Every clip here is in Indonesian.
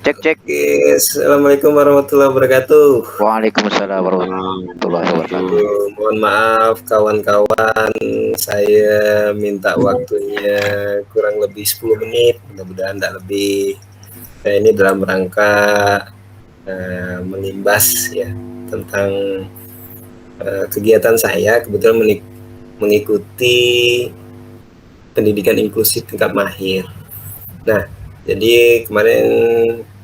Cek cek. Oke, assalamualaikum warahmatullahi wabarakatuh. Waalaikumsalam warahmatullahi wabarakatuh. Mohon maaf kawan-kawan, saya minta waktunya kurang lebih 10 menit, mudah-mudahan tidak lebih. Nah, ini dalam rangka mengimbas ya tentang kegiatan saya, kebetulan mengikuti pendidikan inklusif tingkat mahir. Nah, jadi kemarin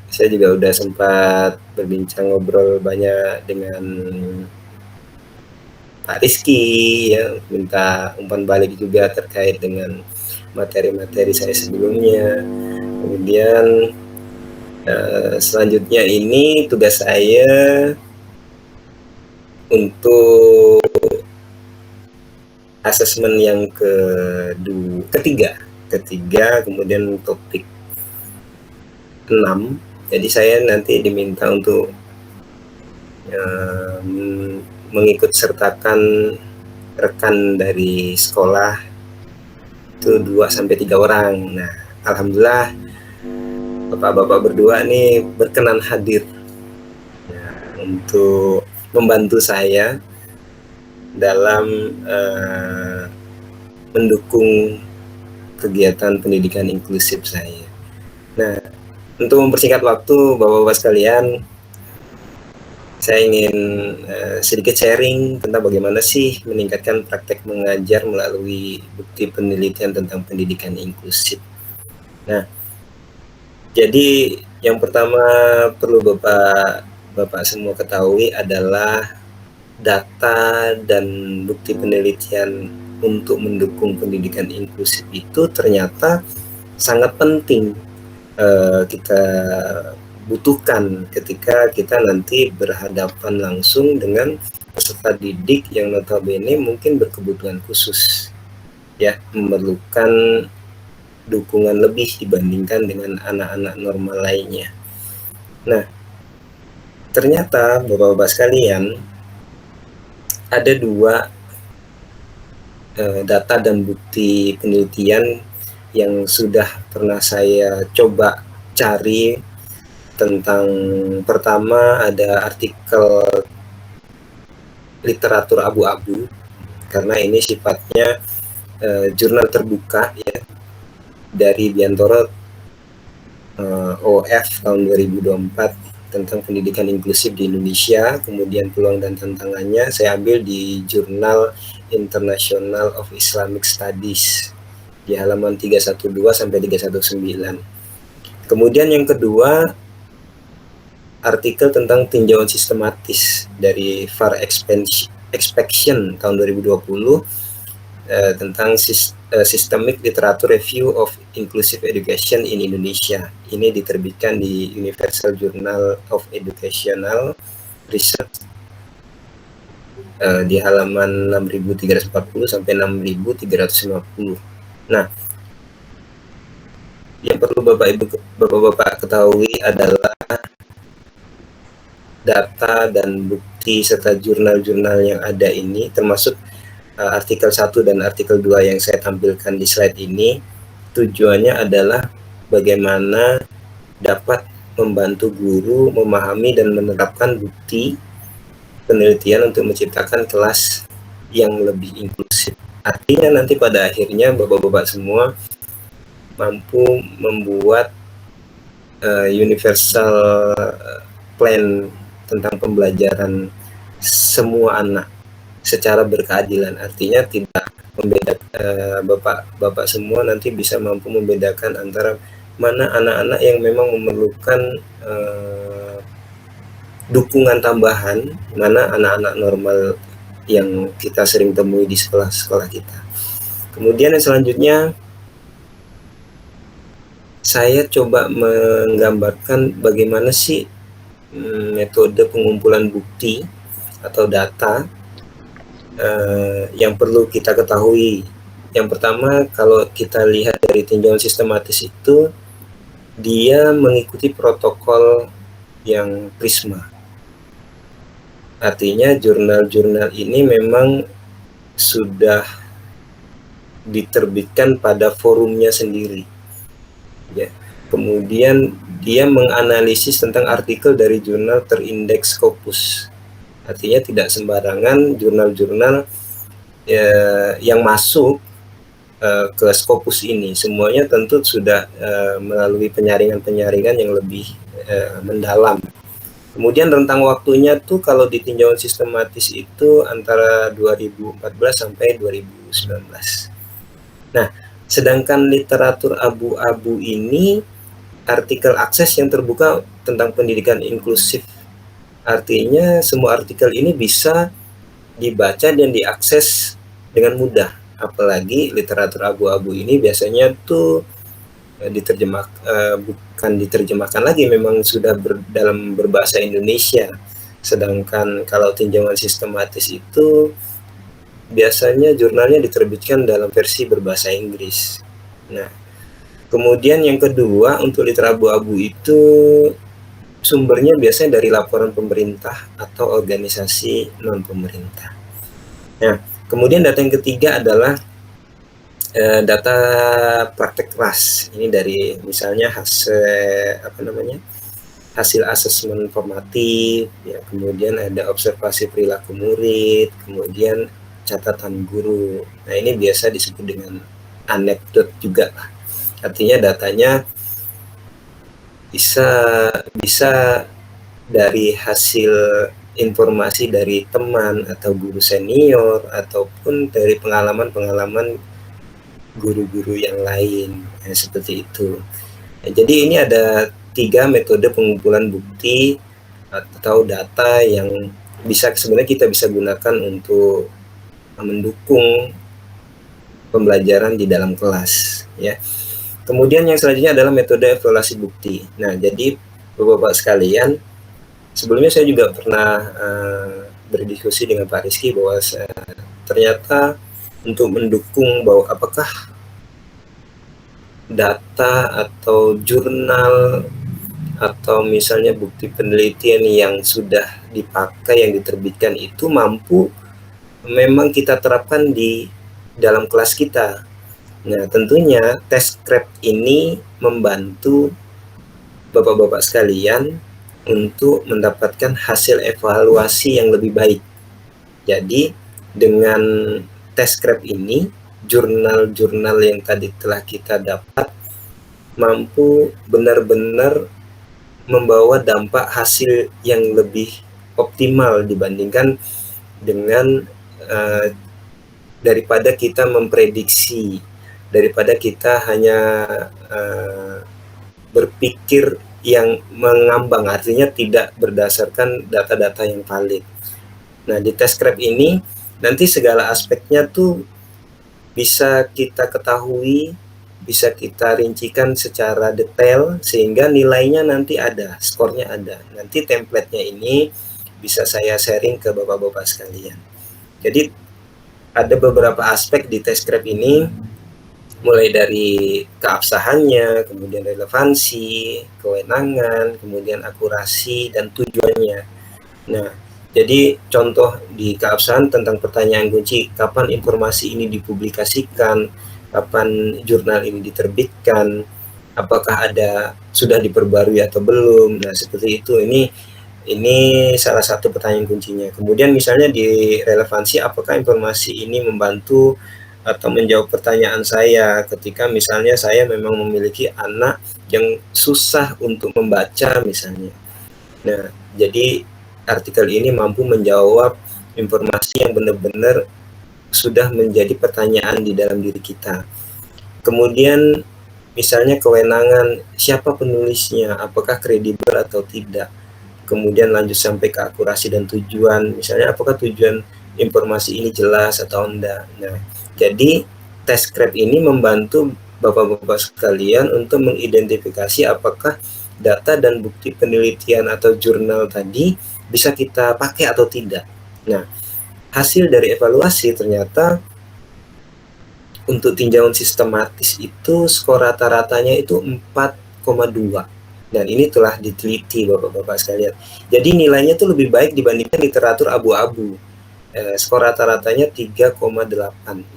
saya juga udah sempat berbincang ngobrol banyak dengan Pak Rizky ya, minta umpan balik juga terkait dengan materi-materi saya sebelumnya. Kemudian selanjutnya ini tugas saya untuk asesmen yang ketiga, kemudian topik 6. Jadi saya nanti diminta untuk mengikut sertakan rekan dari sekolah itu 2-3 orang. Nah, alhamdulillah bapak-bapak berdua nih berkenan hadir untuk membantu saya dalam mendukung kegiatan pendidikan inklusif saya. Nah, untuk mempersingkat waktu, bapak-bapak sekalian, saya ingin sedikit sharing tentang bagaimana sih meningkatkan praktek mengajar melalui bukti penelitian tentang pendidikan inklusif. Nah, jadi yang pertama perlu Bapak semua ketahui adalah data dan bukti penelitian untuk mendukung pendidikan inklusif itu ternyata sangat penting kita butuhkan ketika kita nanti berhadapan langsung dengan peserta didik yang notabene mungkin berkebutuhan khusus, ya, memerlukan dukungan lebih dibandingkan dengan anak-anak normal lainnya. Nah, ternyata Bapak-bapak sekalian, ada dua data dan bukti penelitian yang sudah pernah saya coba cari tentang. Pertama, ada artikel literatur abu-abu, karena ini sifatnya jurnal terbuka ya, dari Biantoro OF tahun 2024 tentang pendidikan inklusif di Indonesia, kemudian peluang dan tantangannya saya ambil di Jurnal International of Islamic Studies di halaman 312 sampai 319. Kemudian yang kedua, artikel tentang tinjauan sistematis dari VAR Inspection tahun 2020 tentang Systemic Literature Review of Inclusive Education in Indonesia. Ini diterbitkan di Universal Journal of Educational Research di halaman 6340 sampai 6350. Nah, yang perlu Bapak-bapak ketahui adalah data dan bukti serta jurnal-jurnal yang ada ini, termasuk artikel 1 dan artikel 2 yang saya tampilkan di slide ini, tujuannya adalah bagaimana dapat membantu guru memahami dan menerapkan bukti penelitian untuk menciptakan kelas yang lebih inklusif. Artinya nanti pada akhirnya Bapak-bapak semua mampu membuat universal plan tentang pembelajaran semua anak secara berkeadilan. Artinya tidak membedakan, bapak semua nanti bisa mampu membedakan antara mana anak-anak yang memang memerlukan dukungan tambahan, mana anak-anak normal yang kita sering temui di sekolah-sekolah kita. Kemudian yang selanjutnya, saya coba menggambarkan bagaimana sih metode pengumpulan bukti atau data yang perlu kita ketahui. Yang pertama, kalau kita lihat dari tinjauan sistematis itu, dia mengikuti protokol yang Prisma. Artinya jurnal-jurnal ini memang sudah diterbitkan pada forumnya sendiri, ya. Kemudian dia menganalisis tentang artikel dari jurnal terindeks Scopus. Artinya tidak sembarangan jurnal-jurnal yang masuk ke Scopus ini. Semuanya tentu sudah melalui penyaringan-penyaringan yang lebih mendalam. Kemudian rentang waktunya tuh kalau di tinjauan sistematis itu antara 2014 sampai 2019. Nah, sedangkan literatur abu-abu ini artikel akses yang terbuka tentang pendidikan inklusif. Artinya semua artikel ini bisa dibaca dan diakses dengan mudah. Apalagi literatur abu-abu ini biasanya tuh bukan diterjemahkan lagi, memang sudah dalam berbahasa Indonesia. Sedangkan kalau tinjauan sistematis itu biasanya jurnalnya diterbitkan dalam versi berbahasa Inggris. Nah, kemudian yang kedua, untuk literatur abu-abu itu sumbernya biasanya dari laporan pemerintah atau organisasi non-pemerintah. Nah, kemudian data yang ketiga adalah data praktek kelas. Ini dari misalnya hasil asesmen formatif, ya, kemudian ada observasi perilaku murid, kemudian catatan guru. Nah, ini biasa disebut dengan anekdot juga. Artinya datanya bisa dari hasil informasi dari teman atau guru senior ataupun dari pengalaman guru-guru yang lain, ya, seperti itu. Ya, jadi ini ada 3 metode pengumpulan bukti atau data yang sebenarnya kita bisa gunakan untuk mendukung pembelajaran di dalam kelas, ya. Kemudian yang selanjutnya adalah metode evaluasi bukti. Nah, jadi Bapak-bapak sekalian, sebelumnya saya juga pernah berdiskusi dengan Pak Rizky bahwa ternyata untuk mendukung bahwa apakah data atau jurnal atau misalnya bukti penelitian yang sudah dipakai, yang diterbitkan itu mampu memang kita terapkan di dalam kelas kita. Nah, tentunya tes scrap ini membantu Bapak-bapak sekalian untuk mendapatkan hasil evaluasi yang lebih baik. Jadi, dengan tes scrap ini, jurnal-jurnal yang tadi telah kita dapat mampu benar-benar membawa dampak hasil yang lebih optimal dibandingkan dengan daripada kita memprediksi, daripada kita hanya berpikir yang mengambang, artinya tidak berdasarkan data-data yang valid. Nah, di tes scrap ini nanti segala aspeknya tuh bisa kita ketahui, bisa kita rincikan secara detail sehingga nilainya nanti ada, skornya ada. Nanti template-nya ini bisa saya sharing ke Bapak-bapak sekalian. Jadi ada beberapa aspek di tes scrap ini, mulai dari keabsahannya, kemudian relevansi, kewenangan, kemudian akurasi, dan tujuannya. Nah, jadi contoh di keabsahan tentang pertanyaan kunci, kapan informasi ini dipublikasikan, kapan jurnal ini diterbitkan, apakah sudah diperbarui atau belum. Nah, seperti itu. Ini salah satu pertanyaan kuncinya. Kemudian misalnya di relevansi, apakah informasi ini membantu atau menjawab pertanyaan saya ketika misalnya saya memang memiliki anak yang susah untuk membaca misalnya. Nah, jadi artikel ini mampu menjawab informasi yang benar-benar sudah menjadi pertanyaan di dalam diri kita. Kemudian misalnya kewenangan, siapa penulisnya, apakah kredibel atau tidak. Kemudian lanjut sampai ke akurasi dan tujuan, misalnya apakah tujuan informasi ini jelas atau enggak. Nah, jadi tes scrap ini membantu Bapak-bapak sekalian untuk mengidentifikasi apakah data dan bukti penelitian atau jurnal tadi bisa kita pakai atau tidak. Nah, hasil dari evaluasi ternyata untuk tinjauan sistematis itu skor rata-ratanya itu 4,2. Dan ini telah diteliti Bapak-bapak sekalian. Jadi nilainya itu lebih baik dibandingkan literatur abu-abu. Skor rata-ratanya 3,8.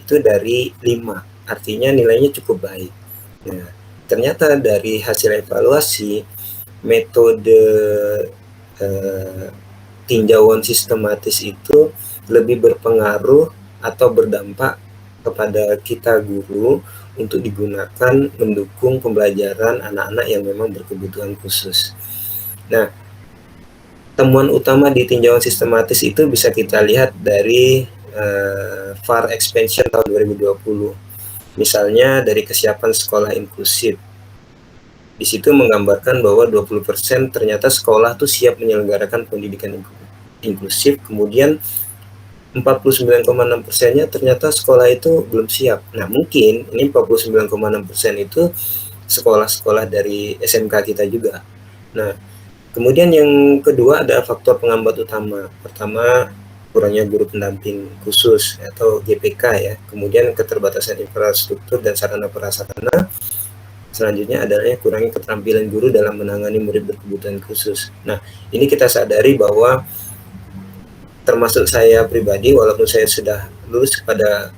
Itu dari 5. Artinya nilainya cukup baik. Nah, ternyata dari hasil evaluasi metode tinjauan sistematis itu lebih berpengaruh atau berdampak kepada kita guru untuk digunakan mendukung pembelajaran anak-anak yang memang berkebutuhan khusus. Nah, temuan utama di tinjauan sistematis itu bisa kita lihat dari VAR Expansion tahun 2020. Misalnya dari kesiapan sekolah inklusif. Di situ menggambarkan bahwa 20% ternyata sekolah tuh siap menyelenggarakan pendidikan inklusif, kemudian 49,6%-nya ternyata sekolah itu belum siap. Nah, mungkin ini 49,6% itu sekolah-sekolah dari SMK kita juga. Nah, kemudian yang kedua ada faktor penghambat utama. Pertama, kurangnya guru pendamping khusus atau GPK ya. Kemudian keterbatasan infrastruktur dan sarana prasarana. Selanjutnya adalah kurangnya keterampilan guru dalam menangani murid berkebutuhan khusus. Nah, ini kita sadari bahwa termasuk saya pribadi, walaupun saya sudah lulus pada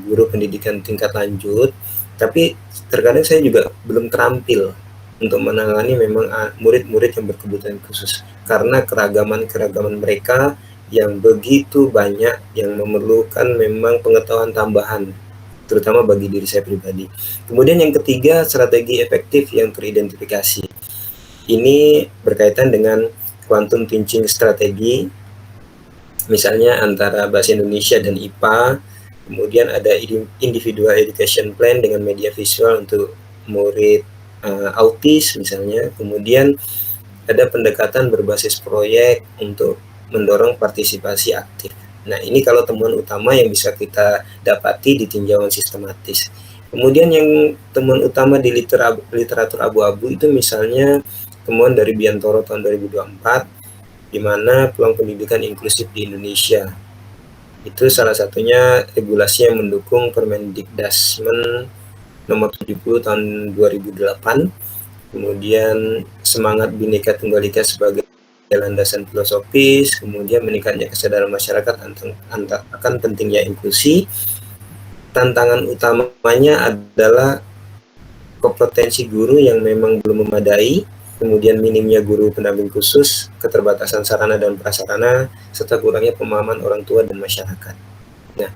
guru pendidikan tingkat lanjut, tapi terkadang saya juga belum terampil untuk menangani memang murid-murid yang berkebutuhan khusus karena keragaman mereka yang begitu banyak yang memerlukan memang pengetahuan tambahan, terutama bagi diri saya pribadi. Kemudian yang ketiga, strategi efektif yang teridentifikasi. Ini berkaitan dengan quantum teaching strategi, misalnya antara bahasa Indonesia dan IPA. Kemudian ada individual education plan dengan media visual untuk murid autis misalnya. Kemudian ada pendekatan berbasis proyek untuk mendorong partisipasi aktif. Nah, ini kalau temuan utama yang bisa kita dapati di tinjauan sistematis. Kemudian yang temuan utama di literatur abu-abu itu misalnya temuan dari Biantoro tahun 2024, di mana peluang pendidikan inklusif di Indonesia. Itu salah satunya regulasi yang mendukung Permendikdasmen nomor 70 tahun 2008. Kemudian semangat Bhinneka Tunggal Ika sebagai landasan filosofis, kemudian meningkatnya kesadaran masyarakat akan pentingnya inklusi. Tantangan utamanya adalah kompetensi guru yang memang belum memadai, kemudian minimnya guru pendamping khusus, keterbatasan sarana dan prasarana, serta kurangnya pemahaman orang tua dan masyarakat. Nah,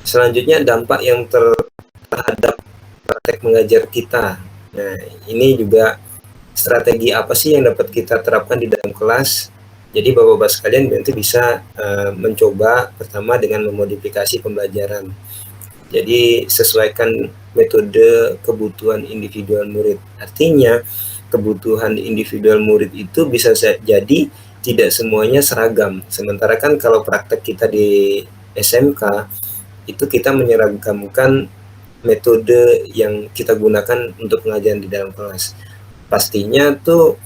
selanjutnya dampak yang terhadap praktek mengajar kita. Nah, ini juga strategi apa sih yang dapat kita terapkan di dalam kelas? Jadi Bapak-Bapak sekalian nanti bisa mencoba pertama dengan memodifikasi pembelajaran. Jadi sesuaikan metode kebutuhan individual murid. Artinya kebutuhan individual murid itu bisa jadi tidak semuanya seragam. Sementara kan kalau praktek kita di SMK itu kita menyeragamkan metode yang kita gunakan untuk pengajaran di dalam kelas. Pastinya tuh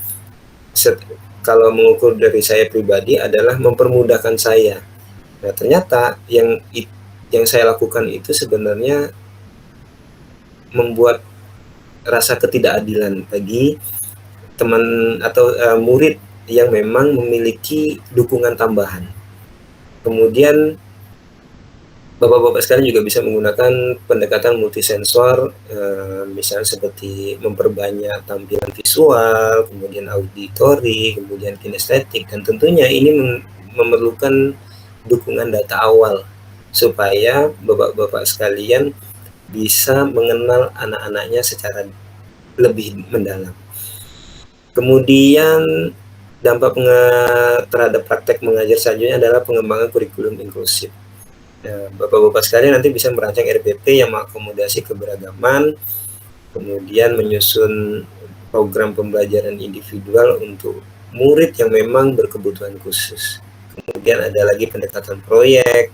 kalau mengukur dari saya pribadi adalah mempermudahkan saya. Nah, ternyata yang saya lakukan itu sebenarnya membuat rasa ketidakadilan bagi teman atau murid yang memang memiliki dukungan tambahan. Kemudian Bapak-bapak sekalian juga bisa menggunakan pendekatan multisensor, misalnya seperti memperbanyak tampilan visual, kemudian auditori, kemudian kinestetik, dan tentunya ini memerlukan dukungan data awal supaya bapak-bapak sekalian bisa mengenal anak-anaknya secara lebih mendalam. Kemudian dampak terhadap praktek mengajar selanjutnya adalah pengembangan kurikulum inklusif. Nah, Bapak-Bapak sekalian nanti bisa merancang RPP yang mengakomodasi keberagaman, kemudian menyusun program pembelajaran individual untuk murid yang memang berkebutuhan khusus. Kemudian ada lagi pendekatan proyek.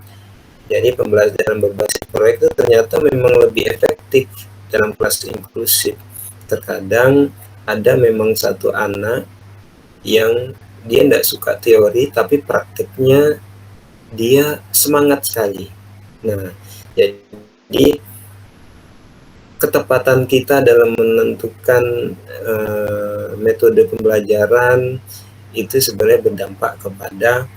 Jadi pembelajaran berbasis proyek itu ternyata memang lebih efektif dalam kelas inklusif. Terkadang ada memang satu anak yang dia tidak suka teori tapi prakteknya dia semangat sekali. Nah, jadi ketepatan kita dalam menentukan metode pembelajaran itu sebenarnya berdampak kepada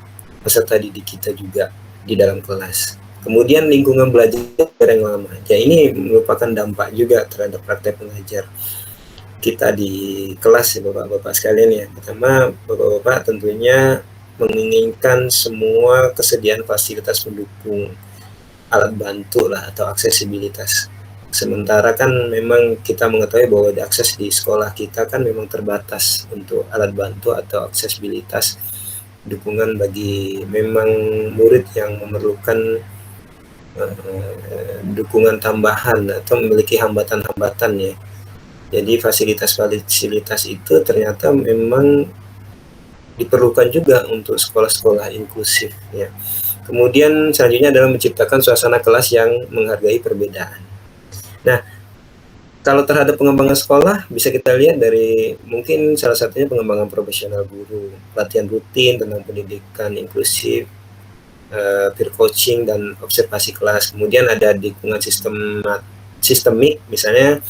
peserta didik kita juga di dalam kelas. Kemudian lingkungan belajar yang lama. Ya, ini merupakan dampak juga terhadap praktek mengajar. kita di kelas ya Bapak-Bapak sekalian ya. Pertama, Bapak-Bapak tentunya menginginkan semua kesediaan fasilitas pendukung, alat bantu lah atau aksesibilitas. Sementara kan memang kita mengetahui bahwa akses di sekolah kita kan memang terbatas untuk alat bantu atau aksesibilitas dukungan bagi memang murid yang memerlukan dukungan tambahan atau memiliki hambatan-hambatan ya. Jadi fasilitas-fasilitas itu ternyata memang diperlukan juga untuk sekolah-sekolah inklusif ya. Kemudian selanjutnya adalah menciptakan suasana kelas yang menghargai perbedaan. Nah, kalau terhadap pengembangan sekolah bisa kita lihat dari mungkin salah satunya pengembangan profesional guru, latihan rutin tentang pendidikan inklusif, peer coaching dan observasi kelas. Kemudian ada dukungan sistemik, misalnya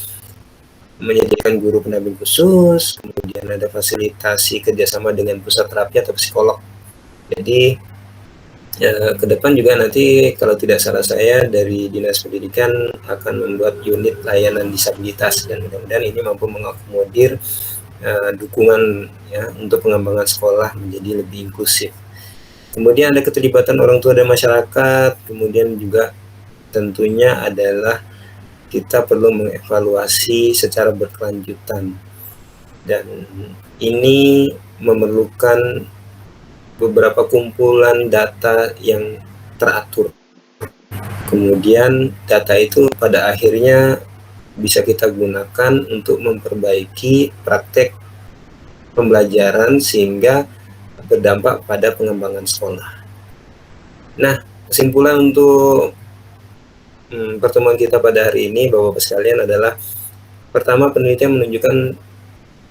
menyediakan guru pendamping khusus, kemudian ada fasilitasi kerjasama dengan pusat terapi atau psikolog. Jadi ke depan juga nanti kalau tidak salah saya dari Dinas Pendidikan akan membuat unit layanan disabilitas dan mudah-mudahan ini mampu mengakomodir dukungan ya untuk pengembangan sekolah menjadi lebih inklusif. Kemudian ada keterlibatan orang tua dan masyarakat, kemudian juga tentunya adalah kita perlu mengevaluasi secara berkelanjutan dan ini memerlukan beberapa kumpulan data yang teratur. Kemudian data itu pada akhirnya bisa kita gunakan untuk memperbaiki praktek pembelajaran sehingga berdampak pada pengembangan sekolah. Nah, kesimpulan untuk pertemuan kita pada hari ini Bapak-Bapak sekalian adalah pertama, penelitian menunjukkan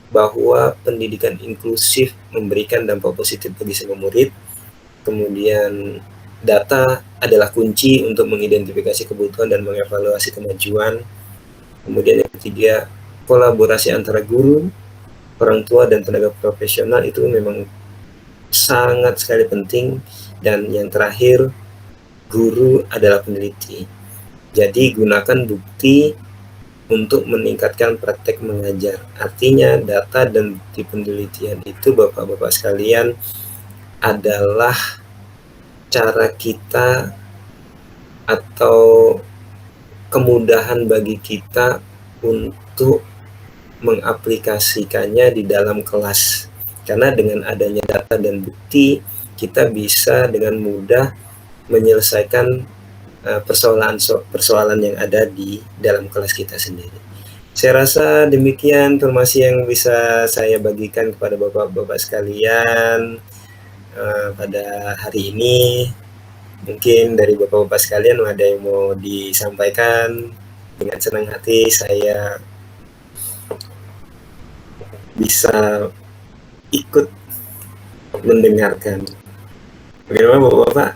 bahwa pendidikan inklusif memberikan dampak positif bagi semua murid. Kemudian data adalah kunci untuk mengidentifikasi kebutuhan dan mengevaluasi kemajuan. Kemudian yang ketiga, kolaborasi antara guru, orang tua dan tenaga profesional itu memang sangat sekali penting. Dan yang terakhir, guru adalah peneliti. Jadi gunakan bukti untuk meningkatkan praktek mengajar. Artinya data dan bukti penelitian itu Bapak-Bapak sekalian adalah cara kita atau kemudahan bagi kita untuk mengaplikasikannya di dalam kelas. Karena dengan adanya data dan bukti, kita bisa dengan mudah menyelesaikan persoalan yang ada di dalam kelas kita sendiri. Saya rasa demikian informasi yang bisa saya bagikan kepada Bapak-Bapak sekalian pada hari ini. Mungkin dari Bapak-Bapak sekalian ada yang mau disampaikan. Dengan senang hati saya bisa ikut mendengarkan. Bagaimana Bapak-Bapak?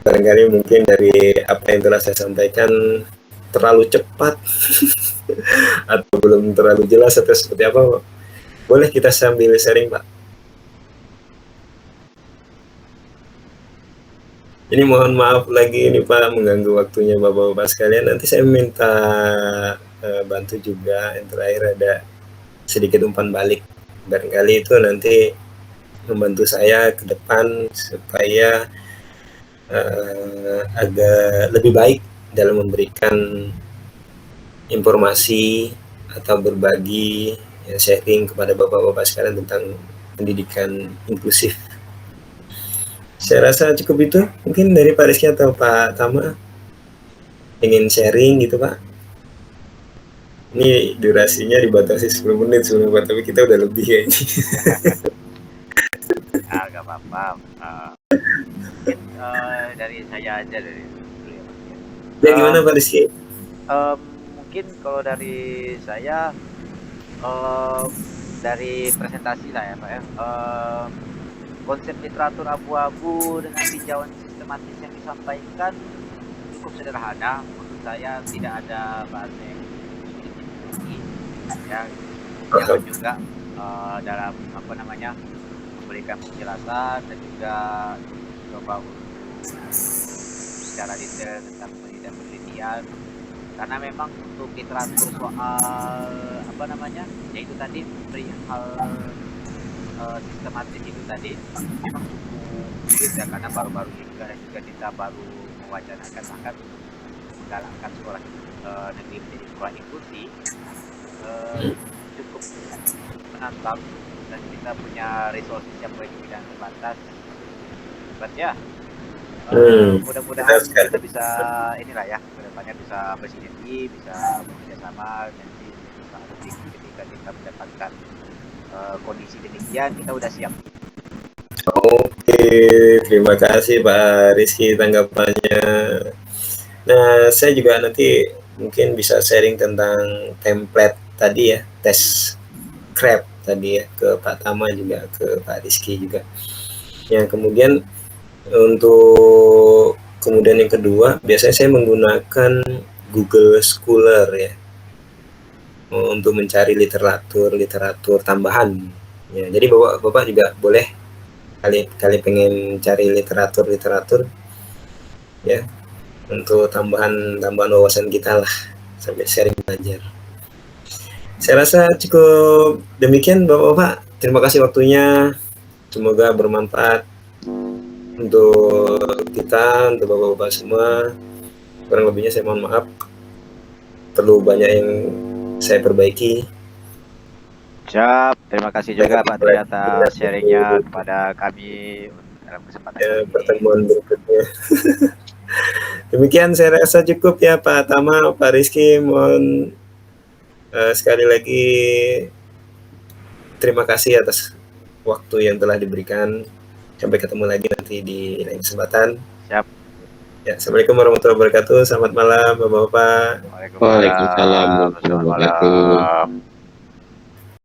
Barangkali mungkin dari apa yang telah saya sampaikan terlalu cepat atau belum terlalu jelas atau seperti apa Pak? Boleh kita sambil sharing Pak? Ini mohon maaf lagi ini Pak mengganggu waktunya Bapak-Bapak sekalian. Nanti saya minta bantu juga. Yang terakhir ada sedikit umpan balik. Barangkali itu nanti membantu saya ke depan supaya agak lebih baik dalam memberikan informasi atau berbagi sharing kepada Bapak-Bapak sekalian tentang pendidikan inklusif. Saya rasa cukup itu. Mungkin dari Pak Rizky atau Pak Tama ingin sharing gitu Pak. Ini durasinya dibatasi 10 menit sebenarnya Pak, tapi kita udah lebih ya ini. Gak apa-apa. Mungkin dari saya aja dari dulu ya Pak. Ya gimana Pak Rizky? Mungkin kalau dari saya dari presentasi lah ya Pak ya. Konsep literatur abu-abu dengan tinjauan sistematis yang disampaikan cukup sederhana. Menurut saya tidak ada bahasa yang sulit ya. Jangan juga dalam memberikan penjelasan dan juga coba untuk secara detail tentang penelitian karena memang untuk literatur soal apa namanya, yaitu tadi hal sistematis itu tadi memang cukup sulit ya, karena baru-baru ini juga kita baru mewacanakan bahkan menggalakkan sekolah negeri menjadi sekolah inklusi. Cukup menantang dan kita punya resources yang begitu dan terbatas. Ya, mudah-mudahan kita bisa inilah ya, kedepannya bisa bersinergi, bisa bekerja sama, nanti suatu ketika kita mendapatkan kondisi demikian kita udah siap. Oke, terima kasih Pak Rizky tanggapannya. Nah, saya juga nanti mungkin bisa sharing tentang template tadi ya, tes CREP tadi ya, ke Pak Tama juga, ke Pak Rizky juga. Yang kemudian untuk kemudian yang kedua, biasanya saya menggunakan Google Scholar ya, untuk mencari literatur tambahan. Ya, jadi bapak juga boleh kali pengen cari literatur ya, untuk tambahan wawasan kita lah, sampai sharing belajar. Saya rasa cukup demikian bapak-bapak. Terima kasih waktunya. Semoga bermanfaat untuk kita, untuk bapak-bapak semua. Kurang lebihnya saya mohon maaf. Perlu banyak yang saya perbaiki. Siap, terima kasih juga Pak Tri atas sharingnya kepada kami dalam kesempatan ini. Pertemuan berikutnya. Demikian saya rasa cukup ya Pak Tama, Pak Rizky. Mohon sekali lagi terima kasih atas waktu yang telah diberikan. Sampai ketemu lagi nanti di lain kesempatan. Siap. Ya, Assalamualaikum warahmatullahi wabarakatuh. Selamat malam Bapak-bapak. Waalaikumsalam warahmatullahi wabarakatuh.